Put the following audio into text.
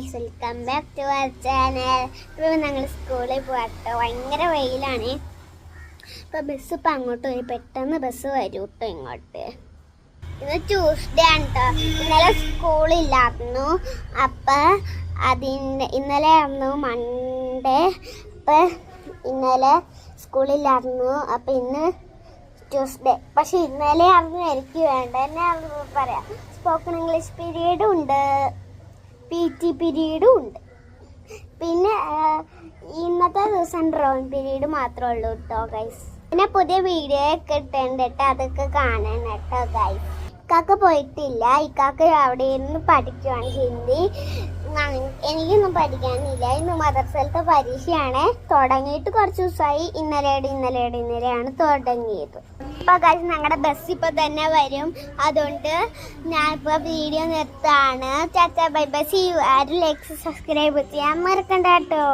Guys, welcome back to our channel. ഇപ്പോൾ ഞങ്ങൾ സ്കൂളിൽ പോകട്ടോ. ഭയങ്കര വെയിലാണ്. ഇപ്പോൾ ബസ് ഇപ്പം അങ്ങോട്ട് പോയി. പെട്ടെന്ന് ബസ് വരും കേട്ടോ ഇങ്ങോട്ട്. ഇന്ന് ട്യൂസ്ഡേ ആണ് കേട്ടോ. ഇന്നലെ സ്കൂളില്ലായിരുന്നു. അപ്പം ഇന്നലെ ആയിരുന്നു മൺഡേ. അപ്പം ഇന്നലെ സ്കൂളില്ലായിരുന്നു. അപ്പം ഇന്ന് ട്യൂസ്ഡേ. പക്ഷെ ഇന്നലെ ആയിരുന്നു എനിക്ക് വേണ്ട. എന്നെ പറയാം, സ്പോക്കൺ ഇംഗ്ലീഷ് പീരീഡും ഉണ്ട്, PT പീരീഡും ഉണ്ട്. പിന്നെ ഇന്നത്തെ ദിവസം ഡ്രോയിങ് പീരീഡ് മാത്രമേ ഉള്ളൂ കേട്ടോ ഗൈസ്. പിന്നെ പുതിയ വീഡിയോ ഒക്കെ ഇട്ടുണ്ട് കേട്ടോ, അതൊക്കെ കാണണം കേട്ടോ ഗൈസ്. ഇക്കാക്ക പോയിട്ടില്ല. ഇക്കാക്ക അവിടെ ഇരുന്ന് പഠിക്കുവാണ് ഹിന്ദി. എനിക്കൊന്നും പഠിക്കാനില്ല. ഇന്ന് മദ്രസയിലത്തെ പരീക്ഷയാണ്. തുടങ്ങിയിട്ട് കുറച്ച് ദിവസമായി. ഇന്നലെയാണ് തുടങ്ങിയത്. ഇപ്പൊ ഗൈസ് ഞങ്ങളുടെ ബസ് ഇപ്പൊ തന്നെ വരും. അതുകൊണ്ട് ഞാൻ ഇപ്പൊ വീഡിയോ നിർത്താണ്. ചാച്ചാ ബൈ ബൈ. See you. ആരും ലൈക്ക് സബ്സ്ക്രൈബ് ചെയ്യാൻ മറക്കണ്ട കേട്ടോ.